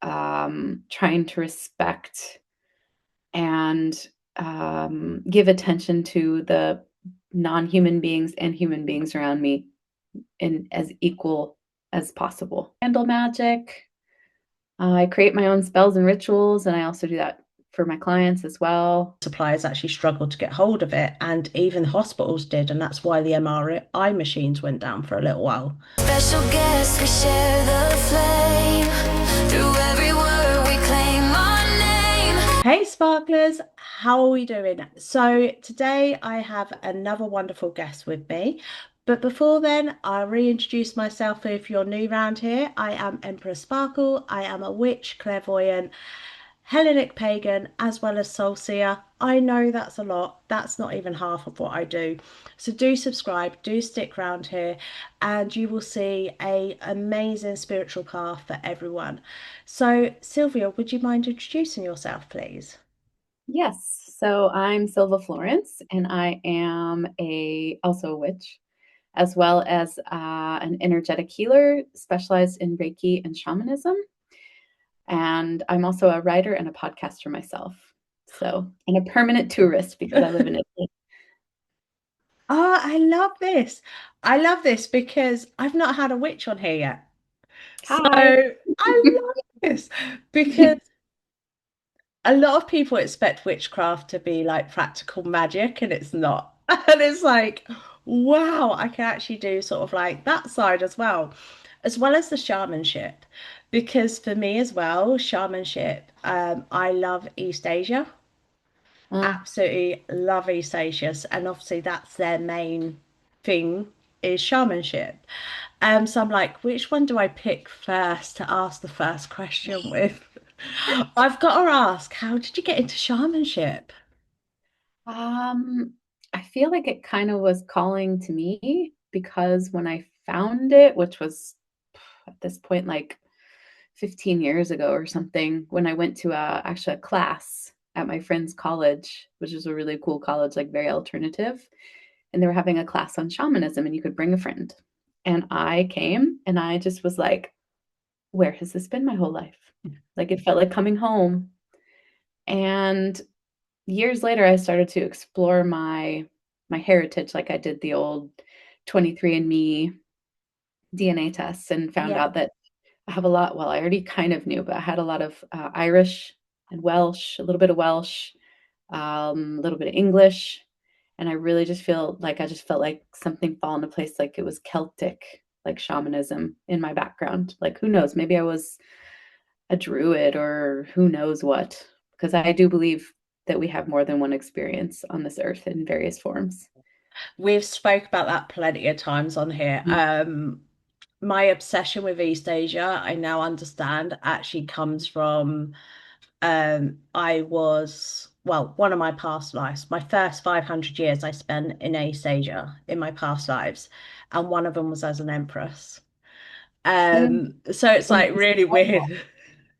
trying to respect and give attention to the non-human beings and human beings around me in as equal as possible. Candle magic. I create my own spells and rituals, and I also do that for my clients as well. Suppliers actually struggled to get hold of it, and even hospitals did, and that's why the MRI machines went down for a little while. Special guests, we share the flame. Through every word we claim our name. Hey sparklers, how are we doing? So today I have another wonderful guest with me. But before then, I'll reintroduce myself if you're new around here. I am Empress Sparkle. I am a witch, clairvoyant, Hellenic pagan, as well as soul seer. I know that's a lot. That's not even half of what I do. So do subscribe, do stick around here, and you will see a amazing spiritual path for everyone. So Sylvia, would you mind introducing yourself, please? Yes, so I'm Sylva Florence, and I am also a witch, as well as an energetic healer specialized in Reiki and shamanism. And I'm also a writer and a podcaster myself. So, and a permanent tourist because I live in Italy. Oh, I love this. I love this because I've not had a witch on here yet. So Hi. I love this because a lot of people expect witchcraft to be like practical magic, and it's not. And it's like, wow, I can actually do sort of like that side as well as the shamanship. Because for me as well, shamanship, I love East Asia. Uh, Absolutely love East Asia. And obviously that's their main thing is shamanship. So I'm like, which one do I pick first to ask the first question with? I've got to ask, how did you get into shamanship? um, I feel like it kind of was calling to me because when I found it, which was at this point like 15 years ago or something, when I went to actually a class at my friend's college, which is a really cool college, like very alternative. And they were having a class on shamanism, and you could bring a friend. And I came and I just was like, where has this been my whole life? Like it felt like coming home. And years later, I started to explore my heritage, like I did the old 23andMe DNA tests and found Yeah. out that I have a lot. Well, I already kind of knew, but I had a lot of Irish and Welsh, a little bit of Welsh, a little bit of English. And I really just feel like I just felt like something fall into place, like it was Celtic, like shamanism in my background. Like, who knows? Maybe I was a druid or who knows what, because I do believe that we have more than one experience on this earth in various forms. We've spoke about that plenty of times on here. My obsession with East Asia, I now understand, actually comes from I was, well, one of my past lives. My first 500 years I spent in East Asia in my past lives, and one of them was as an empress. Same. So it's like Empress really Sparkle. weird.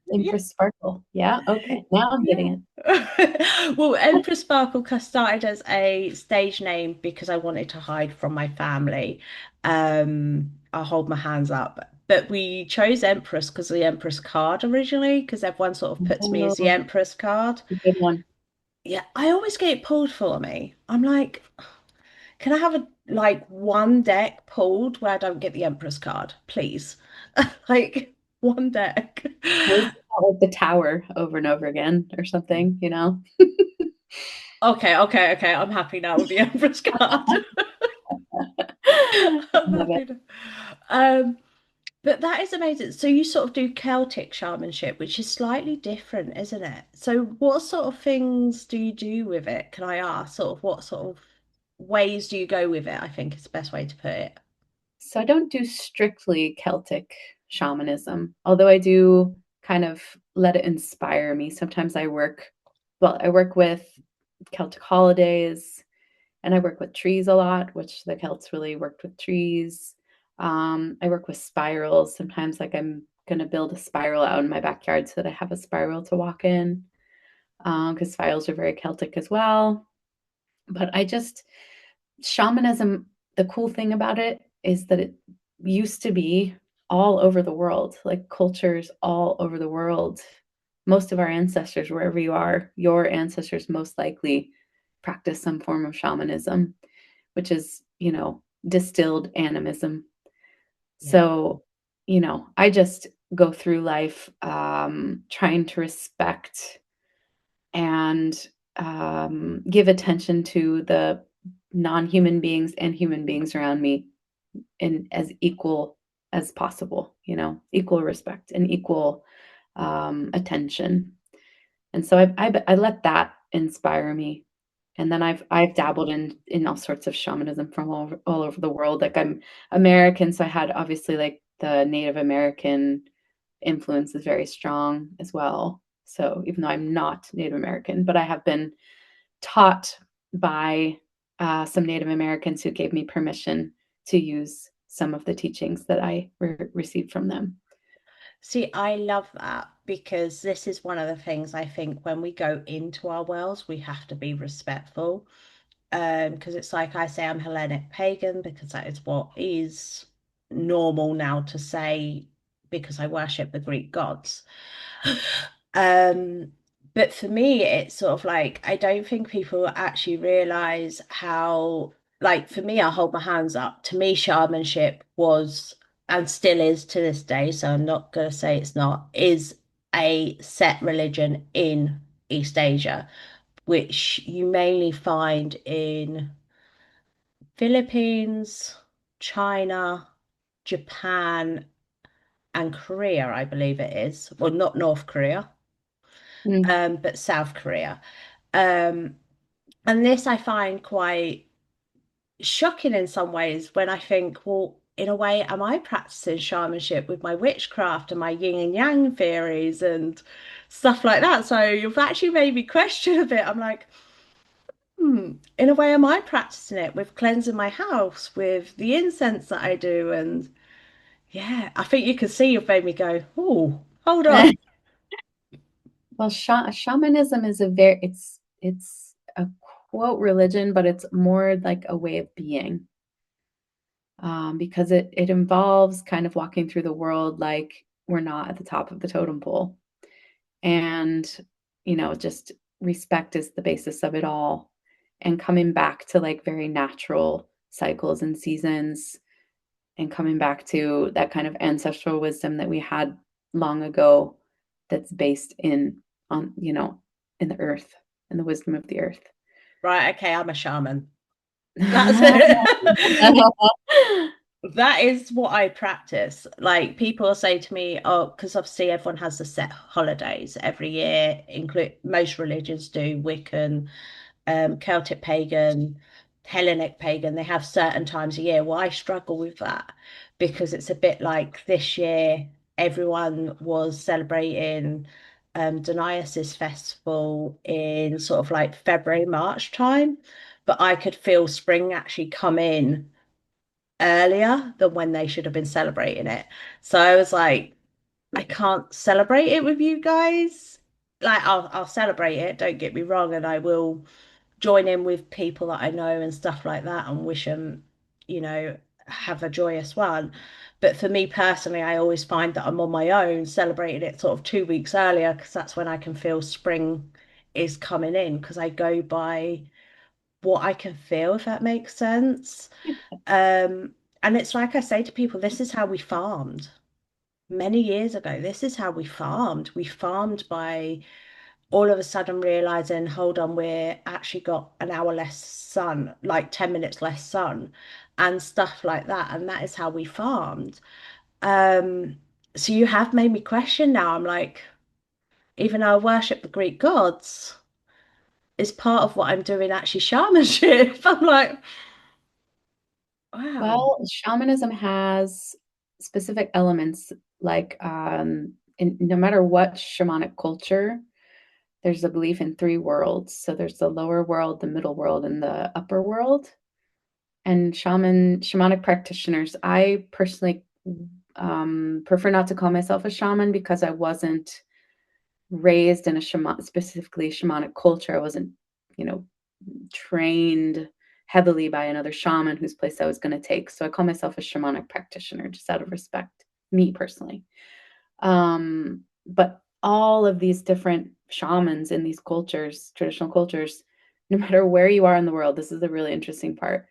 Yeah, Empress Sparkle. Yeah. Okay. Now I'm getting yeah. it. Well, Empress Sparkle started as a stage name because I wanted to hide from my family. I'll hold my hands up. But we chose Empress because of the Empress card originally, because everyone sort of puts me as the Oh, Empress card. a good one. Yeah, I always get it pulled for me. I'm like, can I have a like one deck pulled where I don't get the Empress card, please? Like one deck. Maybe like the tower over and over again or something, you know? Okay. I'm happy now with the Empress card. I'm Love it. happy now. Um, but that is amazing. So you sort of do Celtic shamanship, which is slightly different, isn't it? So what sort of things do you do with it? Can I ask? Sort of what sort of ways do you go with it? I think is the best way to put it. So I don't do strictly Celtic shamanism, although I do kind of let it inspire me. Sometimes I work with Celtic holidays and I work with trees a lot, which the Celts really worked with trees. I work with spirals. Sometimes like I'm going to build a spiral out in my backyard so that I have a spiral to walk in, because spirals are very Celtic as well. But shamanism, the cool thing about it is that it used to be all over the world, like cultures all over the world. Most of our ancestors, wherever you are, your ancestors most likely practice some form of shamanism, which is, distilled animism. Yeah. So, I just go through life trying to respect and give attention to the non-human beings and human beings around me in as equal as possible, equal respect and equal attention. And so I let that inspire me. And then I've dabbled in all sorts of shamanism from all over the world. Like I'm American, so I had obviously like the Native American influence is very strong as well. So even though I'm not Native American, but I have been taught by some Native Americans who gave me permission to use some of the teachings that I received from them. See, I love that because this is one of the things I think when we go into our worlds, we have to be respectful. Because it's like I say, I'm Hellenic pagan because that is what is normal now to say because I worship the Greek gods. Um, but for me, it's sort of like I don't think people actually realize how, like, for me, I hold my hands up. To me, shamanship was and still is to this day, so I'm not going to say it's not, is a set religion in East Asia, which you mainly find in Philippines, China, Japan, and Korea, I believe it is. Well, not North Korea, Mm. but South Korea. Um, and this I find quite shocking in some ways when I think, well, in a way, am I practicing shamanship with my witchcraft and my yin and yang theories and stuff like that? So you've actually made me question a bit. I'm like, in a way, am I practicing it with cleansing my house, with the incense that I do? And yeah, I think you can see you've made me go, oh, hold on. Well, shamanism is it's a quote religion, but it's more like a way of being, because it involves kind of walking through the world like we're not at the top of the totem pole, and just respect is the basis of it all, and coming back to like very natural cycles and seasons, and coming back to that kind of ancestral wisdom that we had long ago, that's based on in the earth and the wisdom of the earth. Right, okay, I'm a shaman. That's it. That is what I practice. Like people say to me, oh, because obviously everyone has the set holidays every year, include most religions do, Wiccan, Celtic pagan, Hellenic pagan, they have certain times a year. Well, I struggle with that because it's a bit like this year, everyone was celebrating Dionysus Festival in sort of like February, March time, but I could feel spring actually come in earlier than when they should have been celebrating it. So I was like, I can't celebrate it with you guys. Like I'll celebrate it, don't get me wrong, and I will join in with people that I know and stuff like that and wish them, you know, have a joyous one. But for me personally, I always find that I'm on my own celebrating it sort of 2 weeks earlier because that's when I can feel spring is coming in because I go by what I can feel, if that makes sense. Um, and it's like I say to people, this is how we farmed many years ago. This is how we farmed. We farmed by all of a sudden realizing, hold on, we're actually got an hour less sun, like 10 minutes less sun, and stuff like that. And that is how we farmed. Um, so you have made me question now. I'm like, even though I worship the Greek gods, is part of what I'm doing actually shamanship? I'm like, wow. Well, shamanism has specific elements like no matter what shamanic culture, there's a belief in three worlds. So there's the lower world, the middle world, and the upper world. And shamanic practitioners, I personally prefer not to call myself a shaman because I wasn't raised in a specifically shamanic culture. I wasn't, you know, trained heavily by another shaman whose place I was going to take. So I call myself a shamanic practitioner just out of respect. me personally. But all of these different shamans in these cultures, traditional cultures, no matter where you are in the world, this is the really interesting part,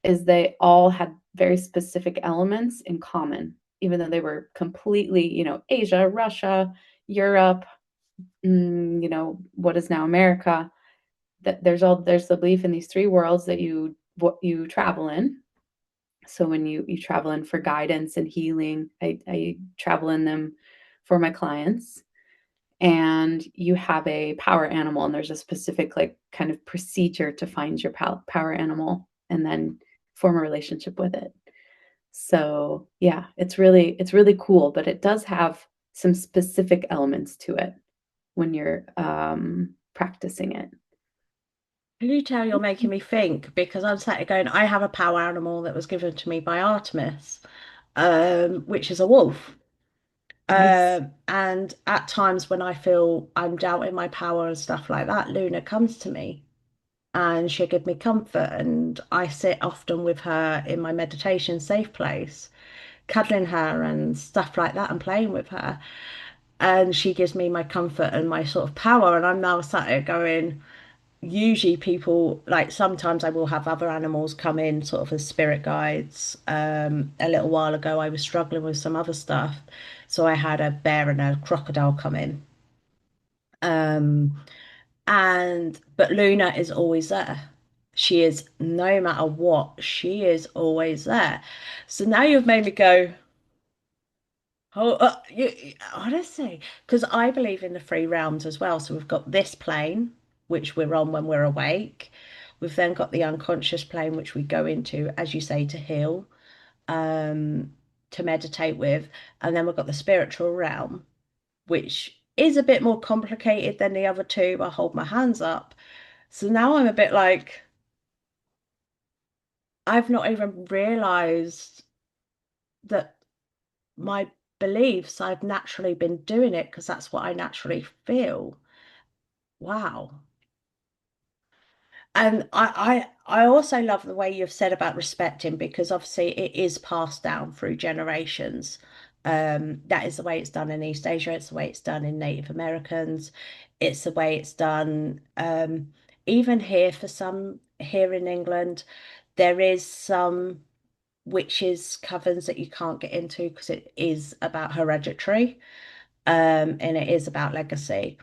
is they all had very specific elements in common, even though they were completely, Asia, Russia, Europe, what is now America. That there's the belief in these three worlds that you travel in. So when you travel in for guidance and healing, I travel in them for my clients, and you have a power animal, and there's a specific like kind of procedure to find your power animal and then form a relationship with it. So yeah, it's really cool, but it does have some specific elements to it when you're practicing it. Can you tell you're making me think? Because I'm sat here going, I have a power animal that was given to me by Artemis, which is a wolf. Nice. And at times when I feel I'm doubting my power and stuff like that, Luna comes to me and she'll give me comfort. And I sit often with her in my meditation safe place, cuddling her and stuff like that and playing with her. And she gives me my comfort and my sort of power. And I'm now sat here going, usually people like sometimes I will have other animals come in sort of as spirit guides. A little while ago I was struggling with some other stuff, so I had a bear and a crocodile come in. um and but Luna is always there. She is, no matter what, she is always there. So now you've made me go, oh, honestly, because I believe in the three realms as well. So we've got this plane, which we're on when we're awake. We've then got the unconscious plane, which we go into, as you say, to heal, um, to meditate with. And then we've got the spiritual realm, which is a bit more complicated than the other two. I hold my hands up. So now I'm a bit like, I've not even realized that my beliefs, I've naturally been doing it because that's what I naturally feel. Wow. And I also love the way you've said about respecting, because obviously it is passed down through generations. That is the way it's done in East Asia, it's the way it's done in Native Americans, it's the way it's done even here for some here in England. There is some witches' covens that you can't get into because it is about hereditary, and it is about legacy.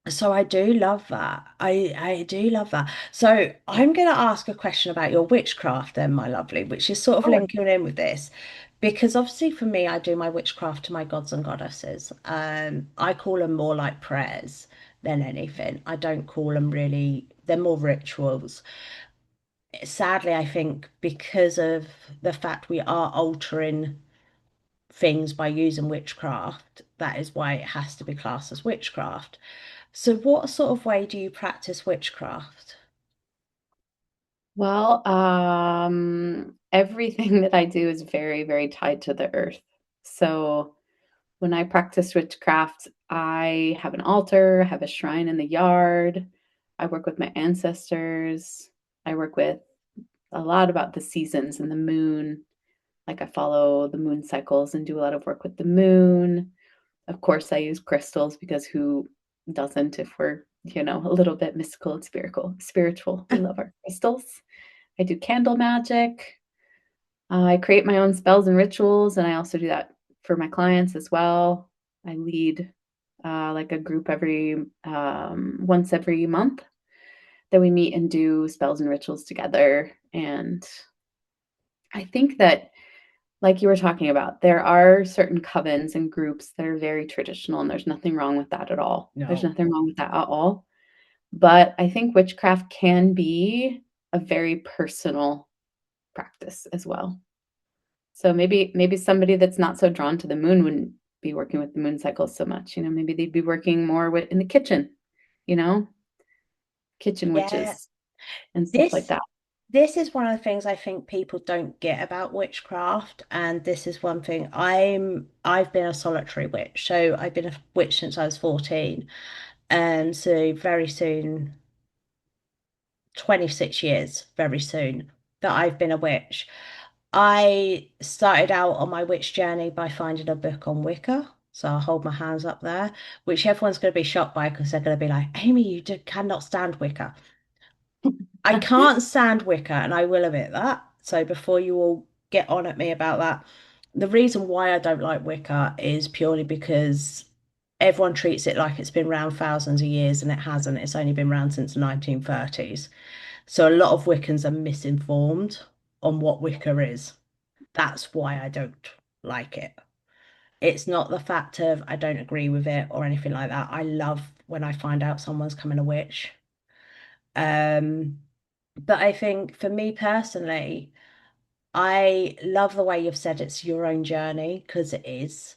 So I do love that. I do love that. So I'm going to ask a question about your witchcraft then, my lovely, which is sort of Sure. linking in with this. Because obviously for me, I do my witchcraft to my gods and goddesses. I call them more like prayers than anything. I don't call them really, they're more rituals. Sadly, I think because of the fact we are altering things by using witchcraft, that is why it has to be classed as witchcraft. So, what sort of way do you practice witchcraft? Well, everything that I do is very, very tied to the earth. So when I practice witchcraft, I have an altar, I have a shrine in the yard. I work with my ancestors. I work with a lot about the seasons and the moon. Like I follow the moon cycles and do a lot of work with the moon. Of course, I use crystals because who doesn't if we're, a little bit mystical and spiritual. We love our crystals. I do candle magic. I create my own spells and rituals, and I also do that for my clients as well. I lead like a group every once every month that we meet and do spells and rituals together. And I think that, like you were talking about, there are certain covens and groups that are very traditional, and there's nothing wrong with that at all. There's No. nothing wrong with that at all. But I think witchcraft can be a very personal practice as well. So maybe somebody that's not so drawn to the moon wouldn't be working with the moon cycles so much. Maybe they'd be working more with in the kitchen, you know, kitchen Yeah, witches and stuff like this that. this is one of the things I think people don't get about witchcraft, and this is one thing I've been a solitary witch, so I've been a witch since I was 14, and so very soon, 26 years, very soon that I've been a witch. I started out on my witch journey by finding a book on Wicca. So I'll hold my hands up there, which everyone's going to be shocked by because they're going to be like, Amy, cannot stand Wicca. I can't stand Wicca, and I will admit that. So before you all get on at me about that, the reason why I don't like Wicca is purely because everyone treats it like it's been around thousands of years, and it hasn't. It's only been around since the 1930s. So a lot of Wiccans are misinformed on what Wicca is. That's why I don't like it. It's not the fact of I don't agree with it or anything like that. I love when I find out someone's coming a witch. Um, but I think for me personally, I love the way you've said it's your own journey because it is.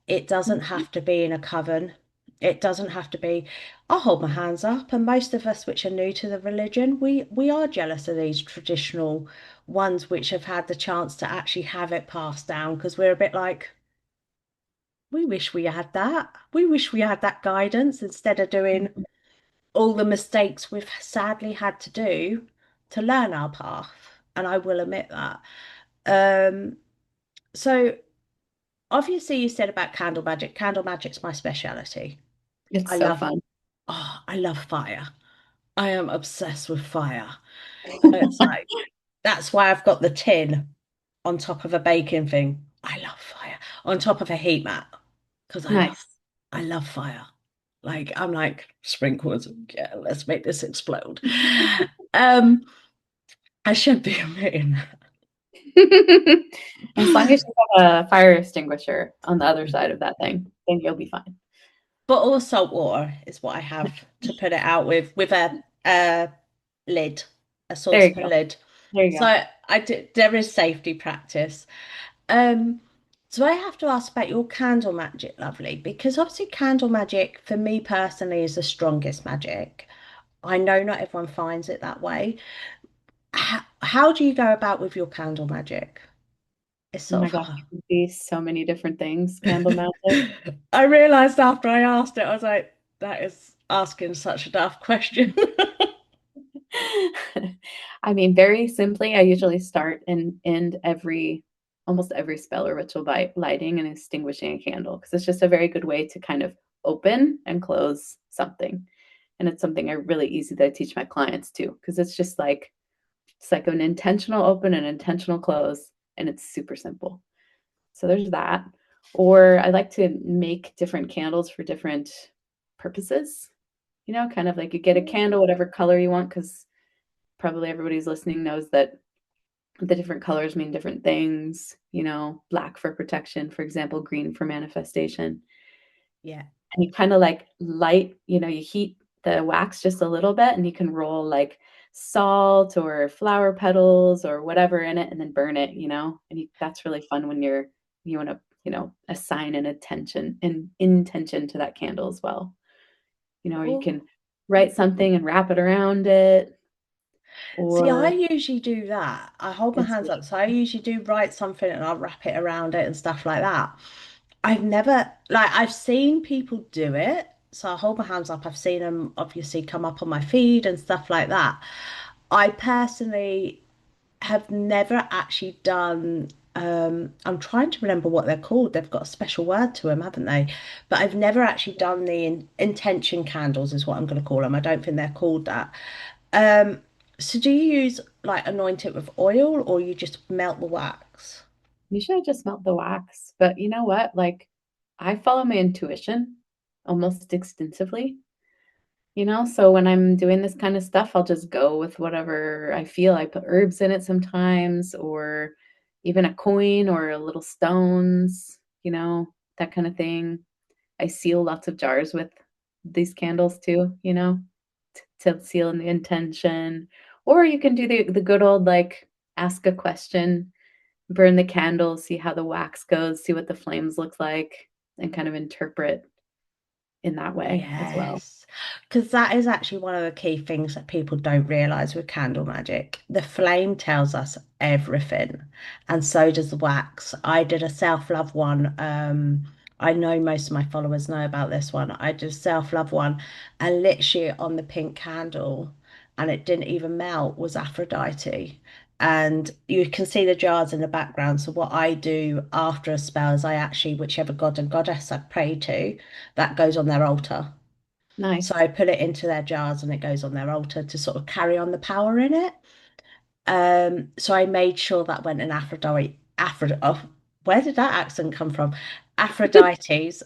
It doesn't Mhm. have to be in a coven. It doesn't have to be, I'll hold my hands up. And most of us which are new to the religion, we are jealous of these traditional ones which have had the chance to actually have it passed down because we're a bit like, we wish we had that. We wish we had that guidance instead of doing all the mistakes we've sadly had to do to learn our path. And I will admit that. Um, so obviously you said about candle magic. Candle magic's my speciality. It's I so love, fun. I love fire. I am obsessed with fire. It's like that's why I've got the tin on top of a baking thing. I love fire on top of a heat mat because Nice. I love fire. Like I'm like sprinklers. Yeah, let's make this explode. Um, I should be admitting As long as that. you have a fire extinguisher on the other side of that thing, then you'll be fine. Bottle of salt water is what I have to put it out with a lid, a There you saucepan go. lid. There you go. So I do, there is safety practice. Um, so I have to ask about your candle magic, lovely, because obviously candle magic for me personally is the strongest magic. I know not everyone finds it that way. How do you go about with your candle magic? It's Oh my sort gosh, of it could be so many different things. Candle magic. I realized after I asked it, I was like, that is asking such a daft question. I mean, very simply, I usually start and end almost every spell or ritual by lighting and extinguishing a candle because it's just a very good way to kind of open and close something. And it's something I really easy that I teach my clients too, because it's like an intentional open and intentional close, and it's super simple. So there's that. Or I like to make different candles for different purposes. Kind of like you get a candle, whatever color you want, because probably everybody's listening knows that the different colors mean different things. Black for protection, for example, green for manifestation. Yeah. And you kind of like you heat the wax just a little bit and you can roll like salt or flower petals or whatever in it and then burn it, that's really fun when you want to, assign an attention and intention to that candle as well. Or you Oh, can write something and wrap it around it, see, I or usually do that. I hold my it's hands up. really So I usually do write something and I'll wrap it around it and stuff like that. I've never, like, I've seen people do it. So I hold my hands up. I've seen them obviously come up on my feed and stuff like that. I personally have never actually done I'm trying to remember what they're called. They've got a special word to them, haven't they? But I've never actually done the intention candles is what I'm going to call them. I don't think they're called that. Um, so do you use like anoint it with oil or you just melt the wax? usually I just melt the wax. But you know what? Like, I follow my intuition almost extensively. So when I'm doing this kind of stuff, I'll just go with whatever I feel. I put herbs in it sometimes, or even a coin or a little stones, that kind of thing. I seal lots of jars with these candles too, to seal in the intention. Or you can do the good old like ask a question, burn the candle, see how the wax goes, see what the flames look like, and kind of interpret in that way as well. Yes, because that is actually one of the key things that people don't realize with candle magic. The flame tells us everything, and so does the wax. I did a self-love one. I know most of my followers know about this one. I did a self-love one, and literally on the pink candle, and it didn't even melt, was Aphrodite. and you can see the jars in the background. So what I do after a spell is I actually, whichever god and goddess I pray to, that goes on their altar. So Nice. I put it into their jars and it goes on their altar to sort of carry on the power in it. So I made sure that went in oh, where did that accent come from? Aphrodite's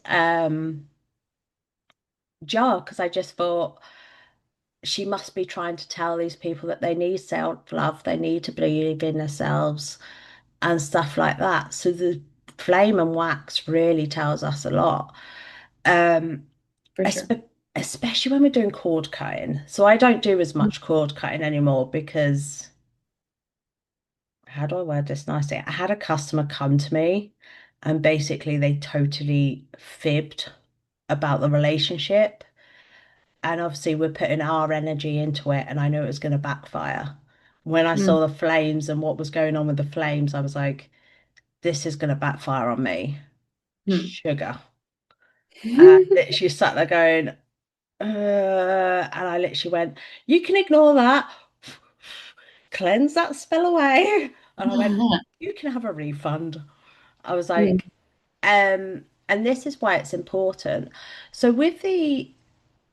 jar, because I just thought she must be trying to tell these people that they need self-love, they need to believe in themselves and stuff like that. So the flame and wax really tells us a lot. Um, For sure. espe- Especially when we're doing cord cutting. So I don't do as much cord cutting anymore because how do I word this nicely? I had a customer come to me and basically they totally fibbed about the relationship. And obviously, we're putting our energy into it, and I knew it was going to backfire. When I Mm, saw the flames and what was going on with the flames, I was like, this is going to backfire on me. mm. Sugar. And literally sat there going, and I literally went, you can ignore that, cleanse that spell away. And I went, you can have a refund. I was Mm, like, and this is why it's important. So with the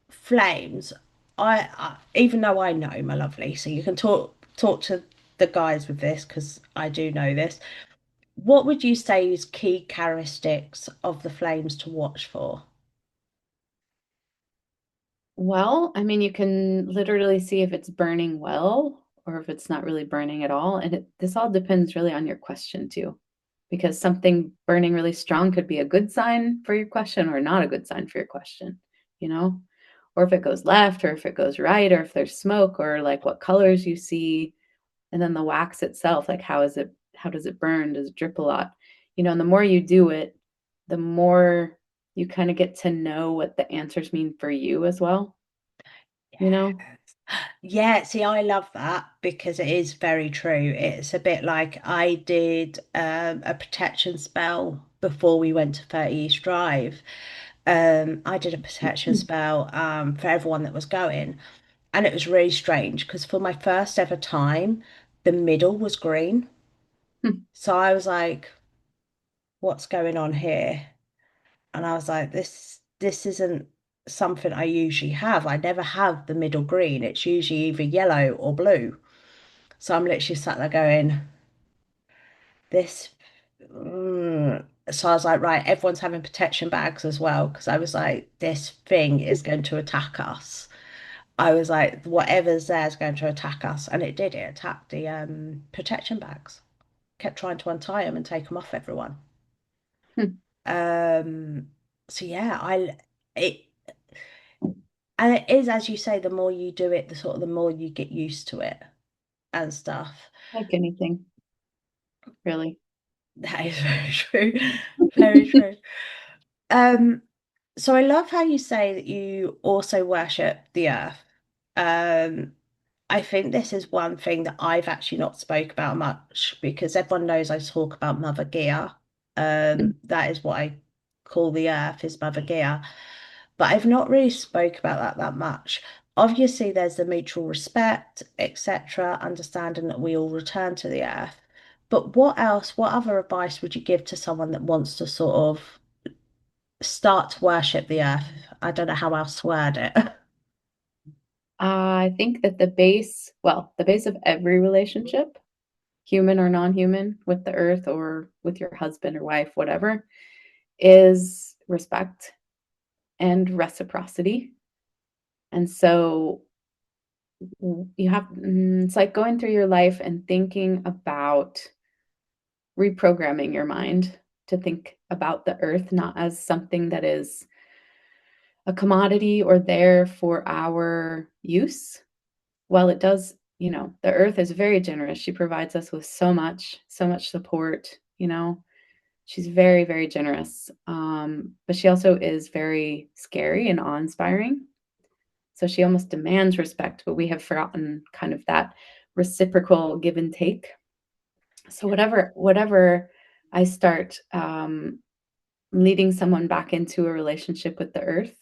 flames, I even though I know, my lovely, so you can talk to the guys with this because I do know this. What would you say is key characteristics of the flames to watch for? Well, I mean, you can literally see if it's burning well or if it's not really burning at all. And this all depends really on your question, too, because something burning really strong could be a good sign for your question or not a good sign for your question, you know? Or if it goes left or if it goes right or if there's smoke or like what colors you see. And then the wax itself, like how does it burn? Does it drip a lot? And the more you do it, the more you kind of get to know what the answers mean for you as well, you know? Yeah, see, I love that because it is very true. It's a bit like I did a protection spell before we went to 30 East Drive. I did a protection spell for everyone that was going, and it was really strange because for my first ever time, the middle was green. So I was like, what's going on here? And I was like, this isn't something I usually have. I never have the middle green. It's usually either yellow or blue. So I'm literally sat there going, this. So I was like, right, everyone's having protection bags as well, because I was like, this thing is going to attack us. I was like, whatever's there is going to attack us. And it did. It attacked the protection bags. Kept trying to untie them and take them off everyone. Um, so yeah, it and it is as you say, the more you do it, the sort of the more you get used to it and stuff. Like anything, really. That is very true. Very true. Um, so I love how you say that you also worship the earth. Um, I think this is one thing that I've actually not spoke about much because everyone knows I talk about Mother Gaia. That is what I call the earth is Mother Gaia. But I've not really spoke about that much. Obviously, there's the mutual respect, etc., understanding that we all return to the earth. But what else, what other advice would you give to someone that wants to sort of start to worship the earth? I don't know how else to word it. I think that the base of every relationship, human or non-human, with the earth or with your husband or wife, whatever, is respect and reciprocity. And so it's like going through your life and thinking about reprogramming your mind to think about the earth not as something that is a commodity or there for our use. While it does, the earth is very generous. She provides us with so much support, She's very, very generous. But she also is very scary and awe-inspiring. So she almost demands respect, but we have forgotten kind of that reciprocal give and take. So whatever I start leading someone back into a relationship with the earth,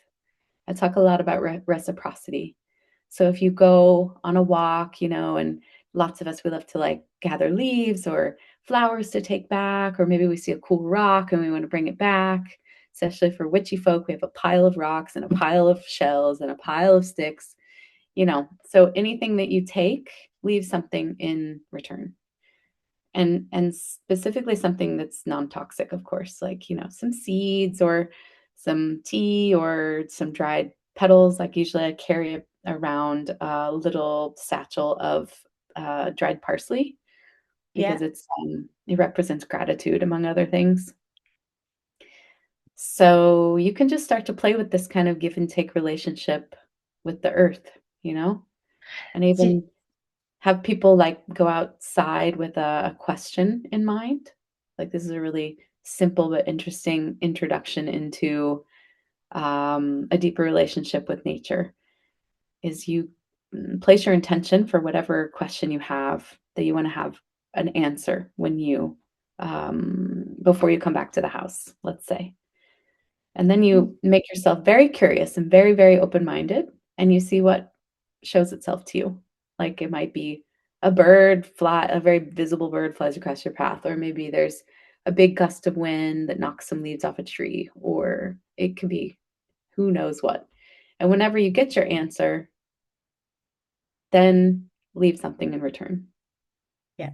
I talk a lot about reciprocity. So if you go on a walk, and lots of us, we love to like gather leaves or flowers to take back, or maybe we see a cool rock and we want to bring it back. Especially for witchy folk, we have a pile of rocks and a pile of shells and a pile of sticks, so anything that you take, leave something in return. And specifically something that's non-toxic, of course, like, some seeds or some tea or some dried petals. Like usually I carry around a little satchel of dried parsley Yeah. because it represents gratitude among other things. So you can just start to play with this kind of give and take relationship with the earth, and So, even have people like go outside with a question in mind. Like this is a really simple but interesting introduction into a deeper relationship with nature. Is you place your intention for whatever question you have that you want to have an answer when you before you come back to the house, let's say. And then you make yourself very curious and very, very open-minded, and you see what shows itself to you. Like it might be a very visible bird flies across your path, or maybe there's a big gust of wind that knocks some leaves off a tree, or it could be who knows what. And whenever you get your answer, then leave something in return. yeah.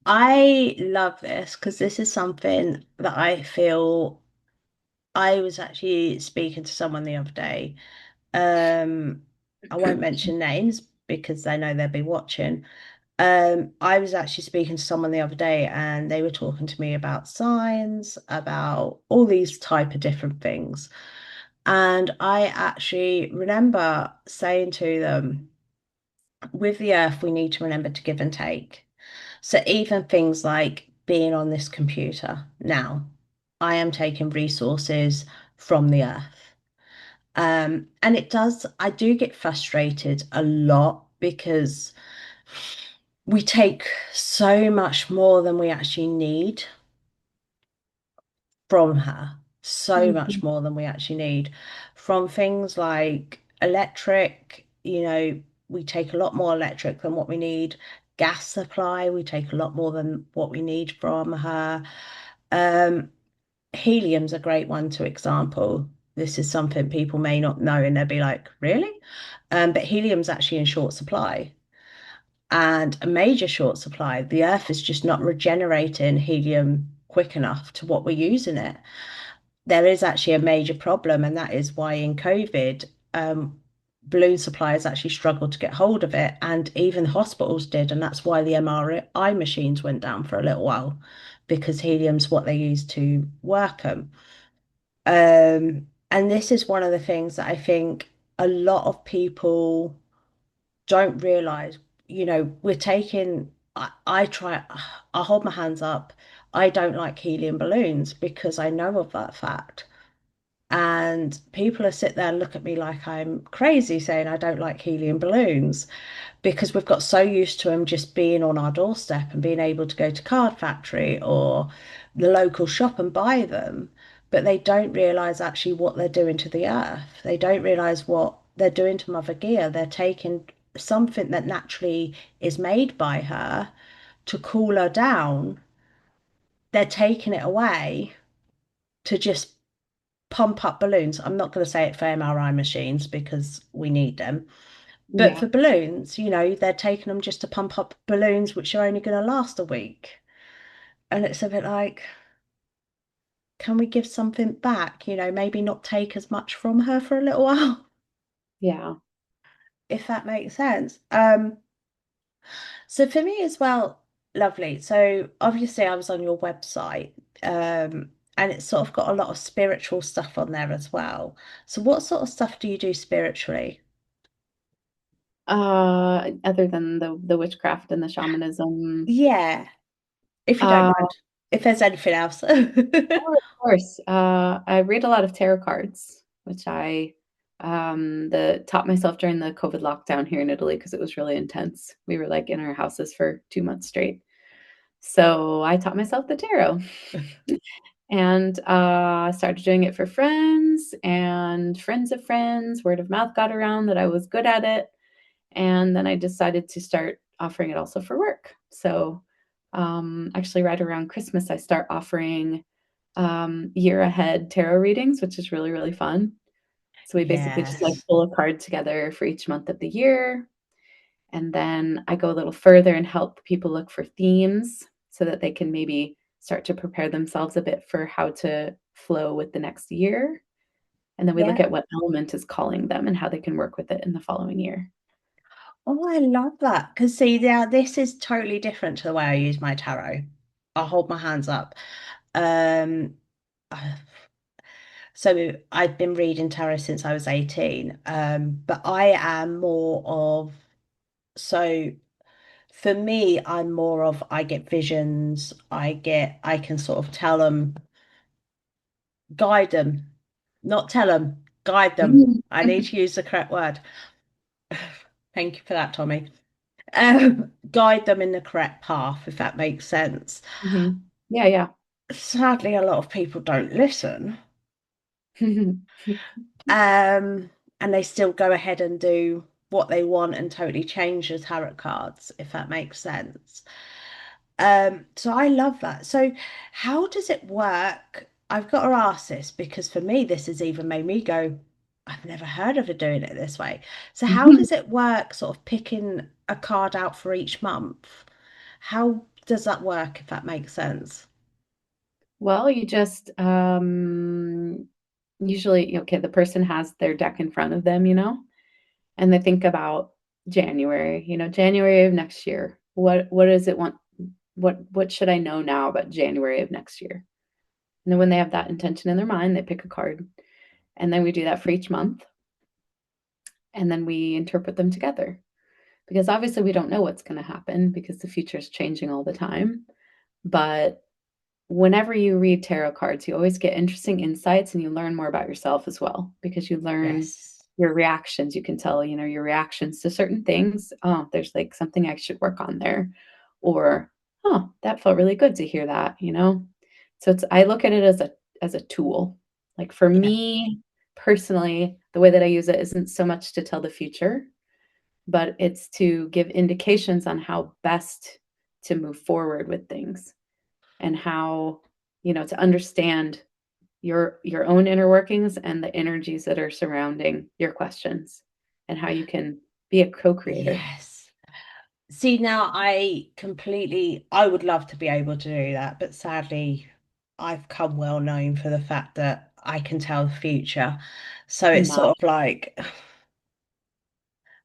I love this because this is something that I feel I was actually speaking to someone the other day. Um, I won't mention names because they know they'll be watching. I was actually speaking to someone the other day and they were talking to me about signs, about all these type of different things. And I actually remember saying to them, with the earth, we need to remember to give and take. So even things like being on this computer now, I am taking resources from the earth. And I do get frustrated a lot because we take so much more than we actually need from her. So much Mhm. more than we actually need. From things like electric, we take a lot more electric than what we need. Gas supply, we take a lot more than what we need from her. Um, Helium's a great one to example. This is something people may not know and they'll be like, really? But helium's actually in short supply and a major short supply. The Earth is just not regenerating helium quick enough to what we're using it. There is actually a major problem, and that is why in COVID, balloon suppliers actually struggled to get hold of it, and even hospitals did, and that's why the MRI machines went down for a little while, because helium's what they use to work them. And this is one of the things that I think a lot of people don't realize, we're taking, I hold my hands up. I don't like helium balloons because I know of that fact. And people are sit there and look at me like I'm crazy saying I don't like helium balloons because we've got so used to them just being on our doorstep and being able to go to Card Factory or the local shop and buy them. But they don't realize actually what they're doing to the earth. They don't realize what they're doing to Mother Gaia. They're taking something that naturally is made by her to cool her down. They're taking it away to just pump up balloons. I'm not going to say it for MRI machines because we need them. But Yeah. for balloons, they're taking them just to pump up balloons, which are only going to last a week. And it's a bit like, can we give something back? Maybe not take as much from her for a little while, Yeah. if that makes sense. So for me as well, lovely. So obviously I was on your website, and it's sort of got a lot of spiritual stuff on there as well. So what sort of stuff do you do spiritually? Other than the witchcraft and the shamanism. Yeah, if you don't Uh, mind, if there's anything else. oh, of course. I read a lot of tarot cards, which I the taught myself during the COVID lockdown here in Italy because it was really intense. We were like in our houses for 2 months straight. So I taught myself the tarot. And started doing it for friends and friends of friends. Word of mouth got around that I was good at it. And then I decided to start offering it also for work. So, actually, right around Christmas, I start offering year ahead tarot readings, which is really, really fun. So we basically just like Yes. pull a card together for each month of the year. And then I go a little further and help people look for themes so that they can maybe start to prepare themselves a bit for how to flow with the next year. And then we look Yeah. at what element is calling them and how they can work with it in the following year. Oh, I love that. Because see, now this is totally different to the way I use my tarot. I'll hold my hands up. Um, uh, so I've been reading tarot since I was 18. But I am more of, so for me, I'm more of, I get visions, I can sort of tell them, guide them, not tell them, guide them. Mhm. I need to use the correct word. Thank you for that, Tommy. Guide them in the correct path, if that makes sense. Mhm. Yeah, yeah. Sadly, a lot of people don't listen, um, and they still go ahead and do what they want and totally change the tarot cards, if that makes sense. So I love that. So how does it work? I've got to ask this because for me, this has even made me go, I've never heard of her doing it this way. So how does it work, sort of picking a card out for each month? How does that work, if that makes sense? Well, you just usually, okay, the person has their deck in front of them, and they think about January, January of next year. What does it want? What should I know now about January of next year? And then when they have that intention in their mind, they pick a card. And then we do that for each month. And then we interpret them together. Because obviously we don't know what's going to happen because the future is changing all the time. But whenever you read tarot cards, you always get interesting insights and you learn more about yourself as well because you learn Yes. your reactions. You can tell, your reactions to certain things. Oh, there's like something I should work on there. Or, oh, that felt really good to hear that. So I look at it as a tool. Like for Yeah. me personally, the way that I use it isn't so much to tell the future, but it's to give indications on how best to move forward with things and how to understand your own inner workings and the energies that are surrounding your questions and how you can be a co-creator. Yes. See, now I would love to be able to do that, but sadly, I've come well known for the fact that I can tell the future. So it's Not. sort of like,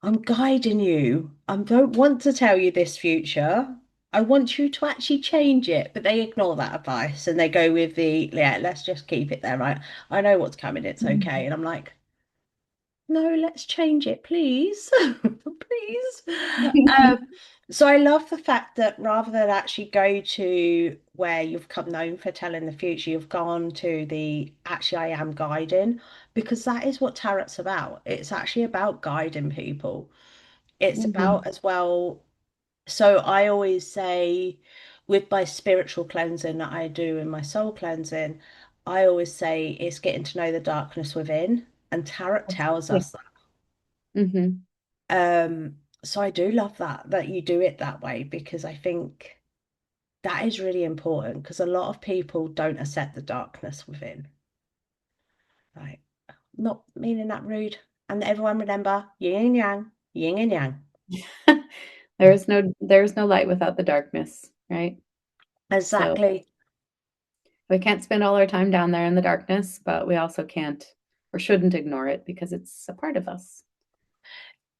I'm guiding you. I don't want to tell you this future. I want you to actually change it, but they ignore that advice and they go with the, yeah, let's just keep it there, right? I know what's coming, it's okay. And I'm like, no, let's change it, please. Please. Um, so I love the fact that rather than actually go to where you've come known for telling the future, you've gone to the actually I am guiding, because that is what tarot's about. It's actually about guiding people. It's Mhm. about as well. So I always say with my spiritual cleansing that I do and my soul cleansing, I always say it's getting to know the darkness within, and tarot tells Absolutely. us Mhm. so I do love that you do it that way because I think that is really important because a lot of people don't accept the darkness within. Right. Not meaning that rude. And everyone remember yin and yang, yin and yang. There's no light without the darkness, right? So Exactly. we can't spend all our time down there in the darkness, but we also can't or shouldn't ignore it because it's a part of us.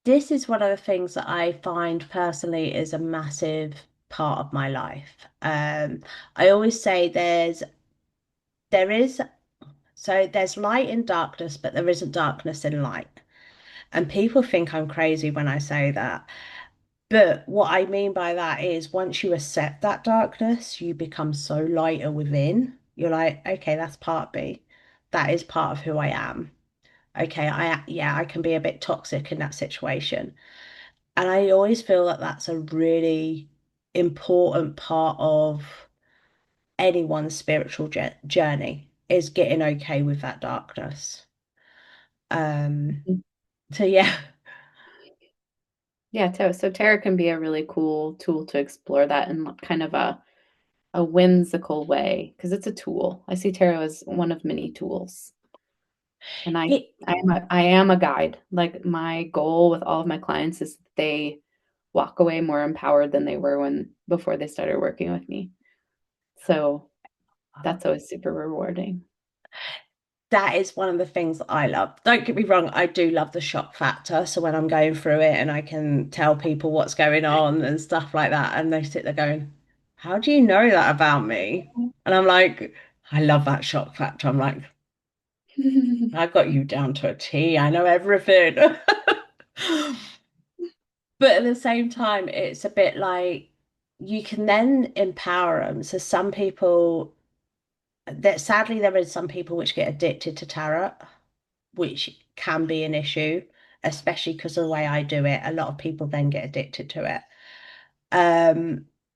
This is one of the things that I find personally is a massive part of my life. I always say there is there's light in darkness, but there isn't darkness in light. And people think I'm crazy when I say that. But what I mean by that is once you accept that darkness, you become so lighter within. You're like, okay, that's part of me. That is part of who I am. Okay, yeah, I can be a bit toxic in that situation. And I always feel that that's a really important part of anyone's spiritual journey is getting okay with that darkness. Um, Mhm. so yeah. Yeah, tarot. So tarot can be a really cool tool to explore that in kind of a whimsical way because it's a tool. I see tarot as one of many tools. And It, I am a guide. Like my goal with all of my clients is that they walk away more empowered than they were when before they started working with me. So that's always super rewarding. that is one of the things that I love. Don't get me wrong, I do love the shock factor. So when I'm going through it and I can tell people what's going on and stuff like that, and they sit there going, how do you know that about me? And I'm like, I love that shock factor. I'm like, I got you down to a T. I know everything. But at the same time, it's a bit like you can then empower them. So some people that sadly there is some people which get addicted to tarot, which can be an issue, especially because of the way I do it. A lot of people then get addicted to it.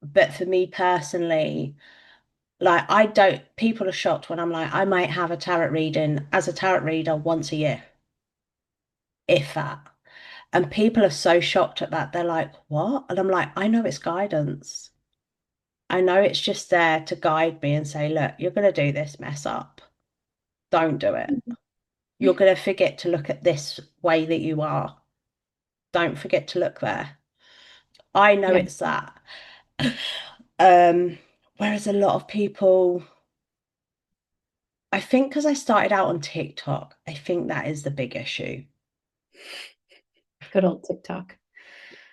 But for me personally, like I don't, people are shocked when I'm like, I might have a tarot reading as a tarot reader once a year, if that. And people are so shocked at that. They're like, what? And I'm like, I know it's guidance. I know it's just there to guide me and say, look, you're going to do this mess up. Don't do it. You're going to forget to look at this way that you are. Don't forget to look there. I know Yeah, it's that. Um, Whereas a lot of people, I think because I started out on TikTok, I think that is the big issue. good old TikTok.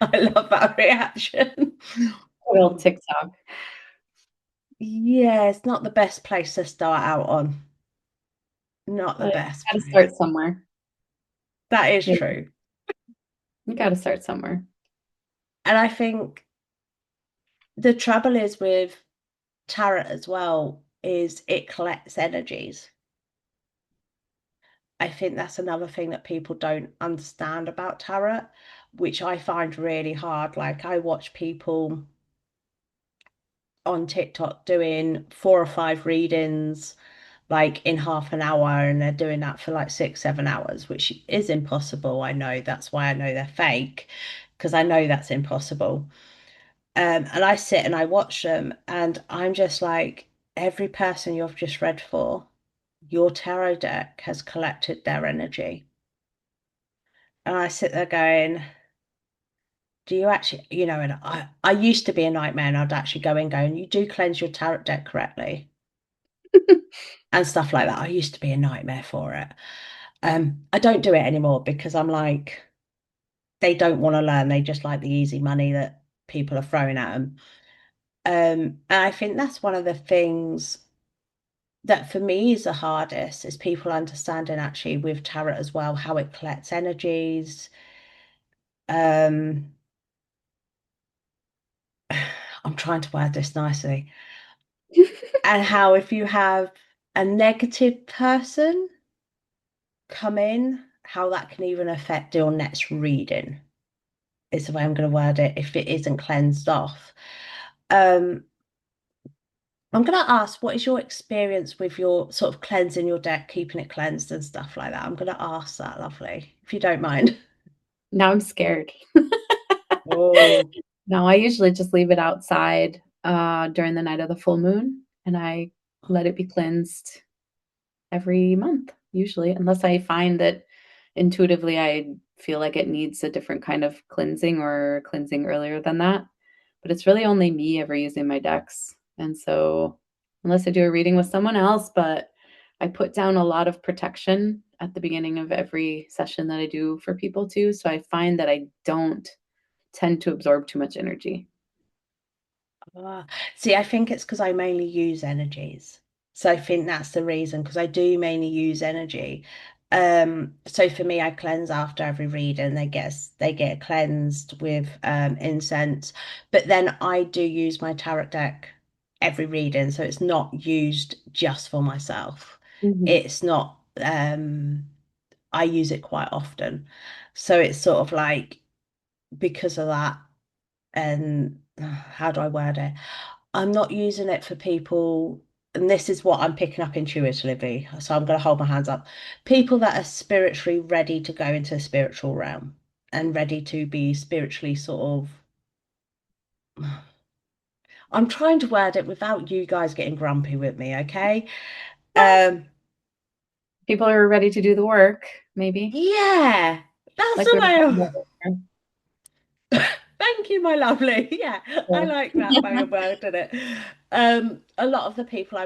I love that reaction. Good old TikTok. Yeah, it's not the best place to start out on. Not the But best got to place. start somewhere. That is Yeah, true. you got to start somewhere. And I think the trouble is with tarot as well, is it collects energies. I think that's another thing that people don't understand about tarot, which I find really hard. Like I watch people on TikTok doing 4 or 5 readings like in half an hour, and they're doing that for like 6, 7 hours, which is impossible. I know that's why I know they're fake, because I know that's impossible. And I sit and I watch them, and I'm just like, every person you've just read for, your tarot deck has collected their energy. And I sit there going, do you actually, and I used to be a nightmare, and I'd actually go in going, you do cleanse your tarot deck correctly and stuff like that. I used to be a nightmare for it. I don't do it anymore because I'm like, they don't want to learn. They just like the easy money that people are throwing at them. And I think that's one of the things that for me is the hardest is people understanding actually with tarot as well, how it collects energies. Um, I'm trying to word this nicely. And how if you have a negative person come in, how that can even affect your next reading is the way I'm going to word it if it isn't cleansed off. Um, I'm going to ask, what is your experience with your sort of cleansing your deck, keeping it cleansed and stuff like that? I'm going to ask that, lovely, if you don't mind. Now I'm scared. Oh, No, I usually just leave it outside during the night of the full moon and I let it be cleansed every month, usually, unless I find that intuitively I feel like it needs a different kind of cleansing or cleansing earlier than that. But it's really only me ever using my decks. And so, unless I do a reading with someone else, but I put down a lot of protection at the beginning of every session that I do for people too. So I find that I don't tend to absorb too much energy. ah. See, I think it's because I mainly use energies. So I think that's the reason, because I do mainly use energy. So for me, I cleanse after every reading. They get cleansed with incense. But then I do use my tarot deck every reading. So it's not used just for myself. Mhm. It's not I use it quite often. So it's sort of like because of that, and how do I word it? I'm not using it for people, and this is what I'm picking up intuitively. So I'm going to hold my hands up. People that are spiritually ready to go into the spiritual realm. and ready to be spiritually sort of. I'm trying to word it without you guys getting grumpy with me, okay? Well, Um, people are ready to do the work, maybe. yeah, that's Like the we were way talking of. about earlier. Thank you, my lovely. Yeah, I like that way Yeah. of wording it. A lot of the people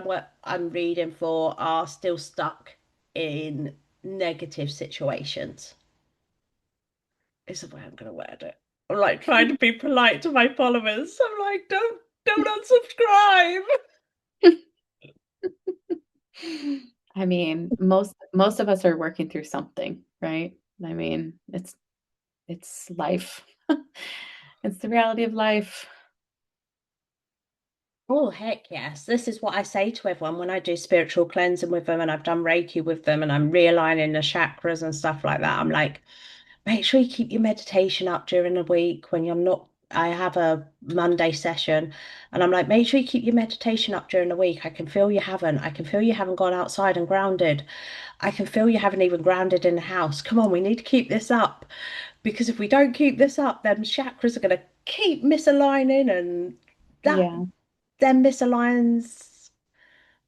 I'm reading for are still stuck in negative situations. Is the way I'm going to word it. I'm like trying to be polite to my followers. I'm like, don't unsubscribe. I mean, most of us are working through something, right? I mean, it's life. It's the reality of life. Oh, heck yes. This is what I say to everyone when I do spiritual cleansing with them and I've done Reiki with them and I'm realigning the chakras and stuff like that. I'm like, make sure you keep your meditation up during the week when you're not. I have a Monday session and I'm like, make sure you keep your meditation up during the week. I can feel you haven't. I can feel you haven't gone outside and grounded. I can feel you haven't even grounded in the house. Come on, we need to keep this up because if we don't keep this up, then chakras are going to keep misaligning and that Yeah. then misaligns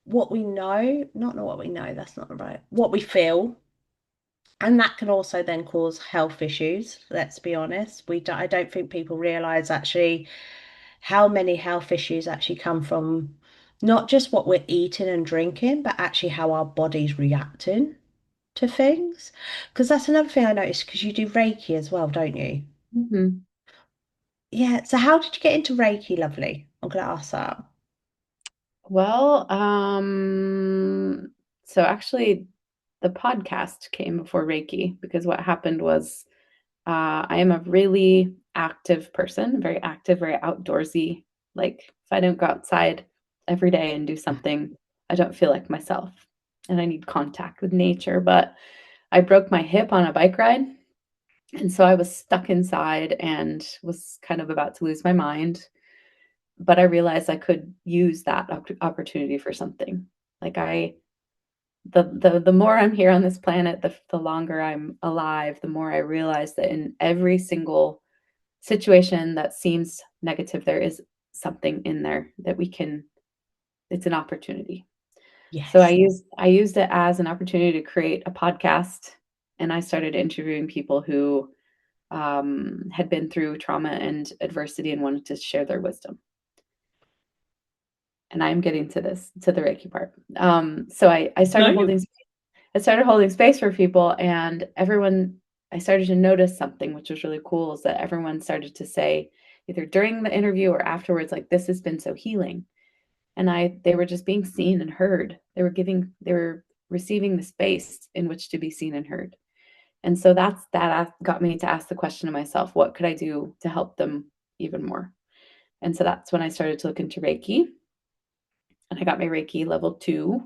what we know, not what we know, that's not right, what we feel. And that can also then cause health issues. Let's be honest. I don't think people realize actually how many health issues actually come from not just what we're eating and drinking, but actually how our body's reacting to things. Because that's another thing I noticed because you do Reiki as well, don't you? Mhm. Yeah. So how did you get into Reiki, lovely? I'm going to ask that. Well, so actually the podcast came before Reiki because what happened was I am a really active person, very active, very outdoorsy. Like if I don't go outside every day and do something, I don't feel like myself. And I need contact with nature. But I broke my hip on a bike ride. And so I was stuck inside and was kind of about to lose my mind. But I realized I could use that opportunity for something. Like the more I'm here on this planet, the longer I'm alive, the more I realize that in every single situation that seems negative, there is something in there that we can, it's an opportunity. So Yes. I used it as an opportunity to create a podcast, and I started interviewing people who had been through trauma and adversity and wanted to share their wisdom. And I'm getting to this to the Reiki part. So No, you. I started holding space for people, and everyone, I started to notice something, which was really cool, is that everyone started to say, either during the interview or afterwards, like, this has been so healing. And they were just being seen and heard. They were receiving the space in which to be seen and heard. And so that got me to ask the question to myself, what could I do to help them even more? And so that's when I started to look into Reiki, and I got my Reiki level 2,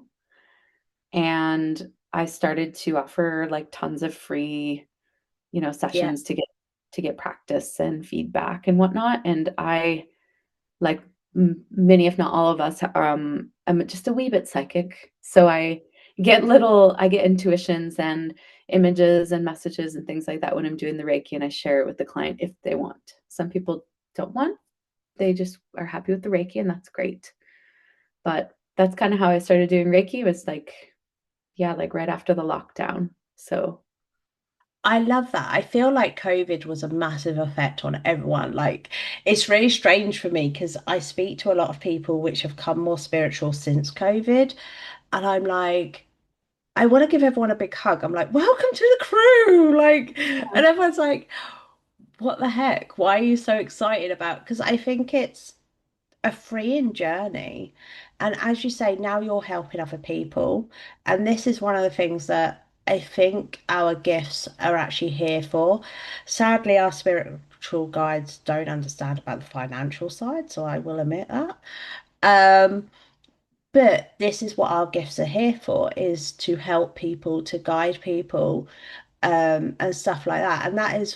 and I started to offer like tons of free, Yeah. sessions to get practice and feedback and whatnot. And I, like many, if not all of us, I'm just a wee bit psychic. So I get intuitions and images and messages and things like that when I'm doing the Reiki, and I share it with the client if they want. Some people don't want, they just are happy with the Reiki, and that's great. But that's kind of how I started doing Reiki, was like, yeah, like right after the lockdown. So, I love that. I feel like COVID was a massive effect on everyone. Like, it's really strange for me because I speak to a lot of people which have come more spiritual since COVID. And I'm like, I want to give everyone a big hug. I'm like, welcome to the crew. Like, and everyone's like, what the heck? Why are you so excited about? Because I think it's a freeing journey. And as you say, now you're helping other people. And this is one of the things that I think our gifts are actually here for. Sadly, our spiritual guides don't understand about the financial side, so I will admit that. Um, but this is what our gifts are here for, is to help people, to guide people, and stuff like that. And that is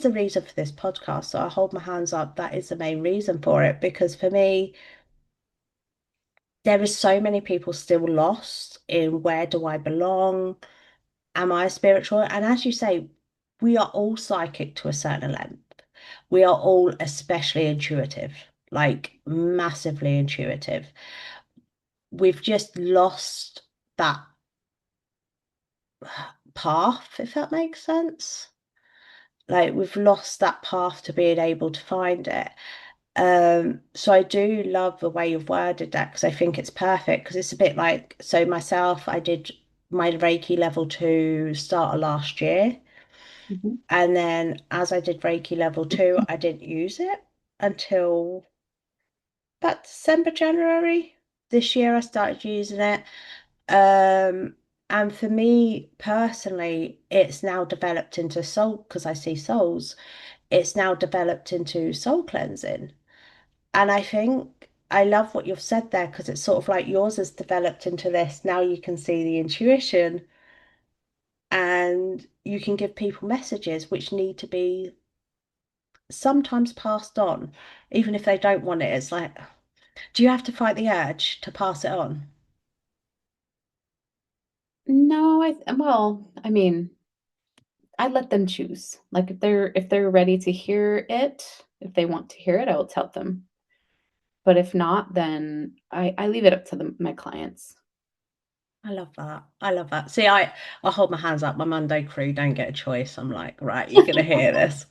the reason for this podcast. So I hold my hands up. That is the main reason for it, because for me, there is so many people still lost in where do I belong? Am I spiritual? And as you say, we are all psychic to a certain length. We are all especially intuitive, like massively intuitive. We've just lost that path, if that makes sense. Like we've lost that path to being able to find it. So I do love the way you've worded that because I think it's perfect because it's a bit like, so myself, I did my Reiki level 2 start of last year. Mhm. And then as I did Reiki level 2, I didn't use it until about December, January. This year I started using it. Um, and for me personally, it's now developed into soul because I see souls. It's now developed into soul cleansing. And I think I love what you've said there because it's sort of like yours has developed into this. Now you can see the intuition and you can give people messages which need to be sometimes passed on, even if they don't want it. It's like, do you have to fight the urge to pass it on? No, well, I mean, I let them choose. Like if they're ready to hear it, if they want to hear it, I will tell them. But if not, then I leave it up to my clients. I love that. I love that. See, I hold my hands up. My Monday crew don't get a choice. I'm like, right, you're gonna hear this.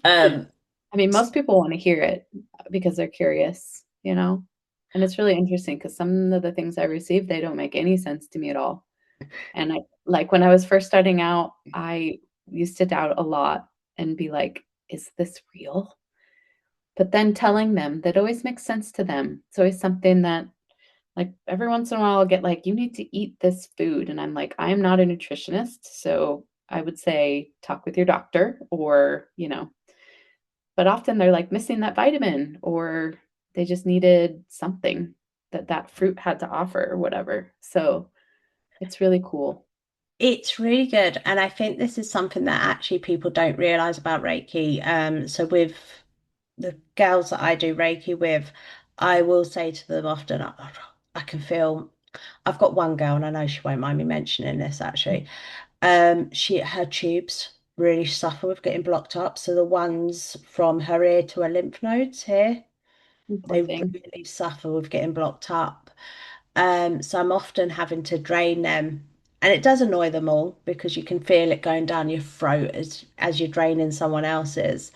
Um, I mean, most people want to hear it because they're curious, you know? And it's really interesting because some of the things I receive, they don't make any sense to me at all. And I like when I was first starting out, I used to doubt a lot and be like, is this real? But then telling them that always makes sense to them. It's always something that like every once in a while I'll get like, you need to eat this food. And I'm like, I am not a nutritionist. So I would say talk with your doctor or, but often they're like missing that vitamin or they just needed something that that fruit had to offer or whatever. So it's really cool. it's really good, and I think this is something that actually people don't realize about Reiki. So with the girls that I do Reiki with, I will say to them often, I can feel. I've got one girl, and I know she won't mind me mentioning this actually. Her tubes really suffer with getting blocked up. So the ones from her ear to her lymph nodes here, Poor they thing. really suffer with getting blocked up. So I'm often having to drain them. And it does annoy them all because you can feel it going down your throat as you're draining someone else's.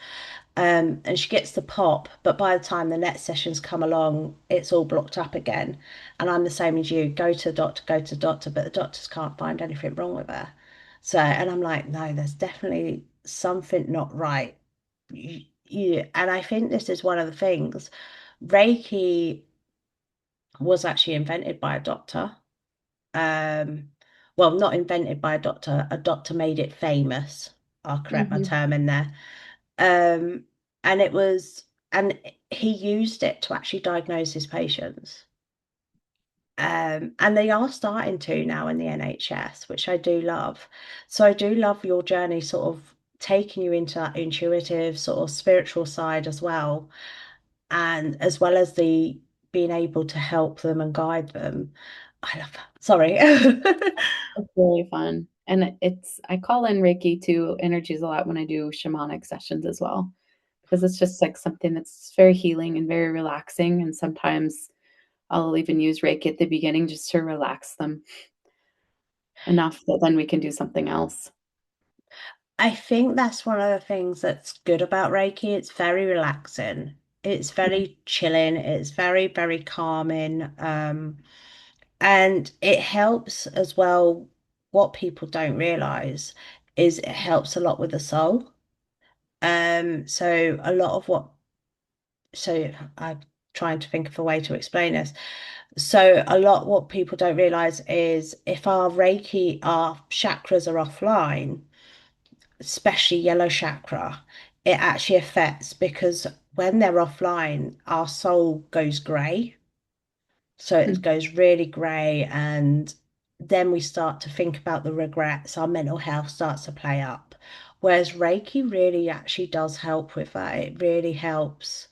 And she gets the pop, but by the time the next sessions come along, it's all blocked up again. And I'm the same as you. Go to the doctor, but the doctors can't find anything wrong with her. So, and I'm like, no, there's definitely something not right. And I think this is one of the things. Reiki was actually invented by a doctor. Um, well, not invented by a doctor made it famous. I'll correct my Mhm. term in there. Um, and it was, and he used it to actually diagnose his patients. And they are starting to now in the NHS, which I do love. So I do love your journey, sort of taking you into that intuitive, sort of spiritual side as well, and as well as the being able to help them and guide them. I love that. Sorry. It's really fun. And I call in Reiki to energies a lot when I do shamanic sessions as well, because it's just like something that's very healing and very relaxing. And sometimes I'll even use Reiki at the beginning just to relax them enough that then we can do something else. I think that's one of the things that's good about Reiki. It's very relaxing. It's Mm, very chilling. It's very, very calming. And it helps as well. What people don't realize is it helps a lot with the soul. So a lot of so I'm trying to think of a way to explain this. So a lot what people don't realize is if our Reiki, our chakras are offline, especially yellow chakra, it actually affects because when they're offline, our soul goes grey. So it mm, goes really grey, and then we start to think about the regrets. Our mental health starts to play up. Whereas Reiki really actually does help with that. It really helps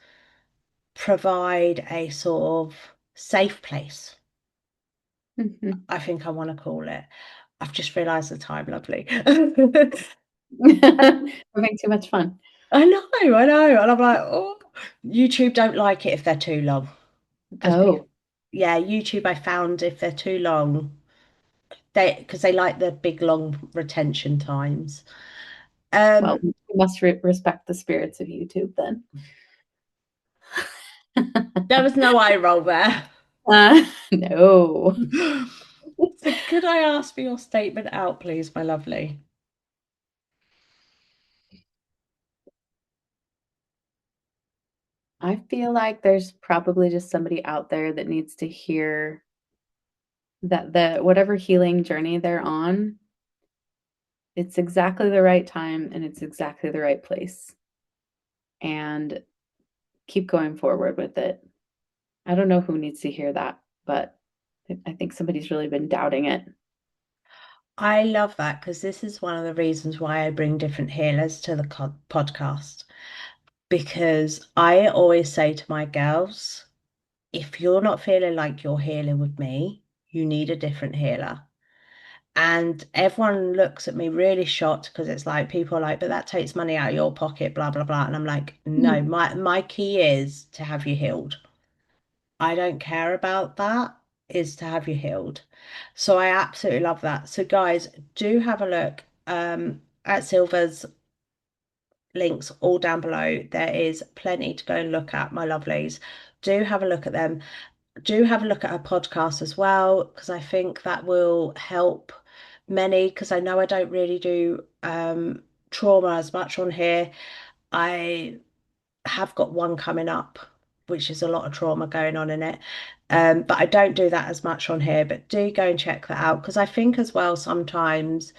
provide a sort of safe place, mhm. I think I want to call it. I've just realised the time, lovely. Having too much fun. I know. And I'm like, oh, YouTube don't like it if they're too long. Because people, Oh, yeah, YouTube I found if they're too long, because they like the big long retention times. well, Um, we must respect the spirits of YouTube then. there was no eye roll there. No. So could I ask for your statement out, please, my lovely? I feel like there's probably just somebody out there that needs to hear that the whatever healing journey they're on, it's exactly the right time and it's exactly the right place. And keep going forward with it. I don't know who needs to hear that, but I think somebody's really been doubting it. I love that because this is one of the reasons why I bring different healers to the podcast. Because I always say to my girls, if you're not feeling like you're healing with me, you need a different healer. And everyone looks at me really shocked because it's like people are like, but that takes money out of your pocket, blah, blah, blah. And I'm like, no, Mhm. my key is to have you healed. I don't care about that, is to have you healed. So I absolutely love that. So guys, do have a look at Sylva's links all down below. There is plenty to go and look at, my lovelies. Do have a look at them. Do have a look at her podcast as well, because I think that will help many, because I know I don't really do trauma as much on here. I have got one coming up, which is a lot of trauma going on in it. But I don't do that as much on here, but do go and check that out because I think as well sometimes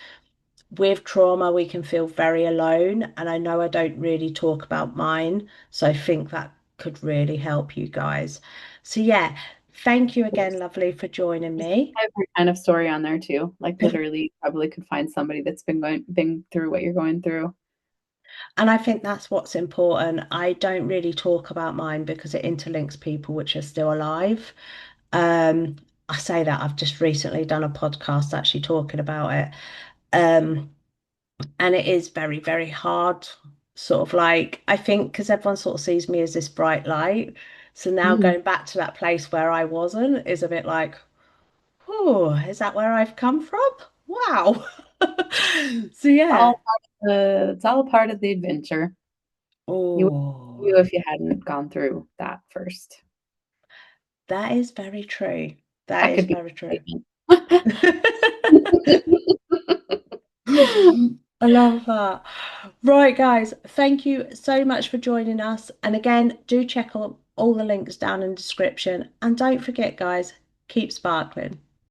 with trauma we can feel very alone, and I know I don't really talk about mine, so I think that could really help you guys. So yeah, thank you again, lovely, for joining There's me. every kind of story on there too. Like literally, probably could find somebody that's been through what you're going through. And I think that's what's important. I don't really talk about mine because it interlinks people which are still alive. Um, I say that I've just recently done a podcast actually talking about it. Um, and it is very, very hard. Sort of like, I think because everyone sort of sees me as this bright light. So now Mhm. going back to that place where I wasn't is a bit like, oh, is that where I've come from? Wow. So yeah. It's all part of the adventure. You would Oh, you if you hadn't gone through that first. that is very true. That That is could be very a true. statement. I love that. Right, guys, thank you so much for joining us. And again, do check all the links down in the description. And don't forget, guys, keep sparkling.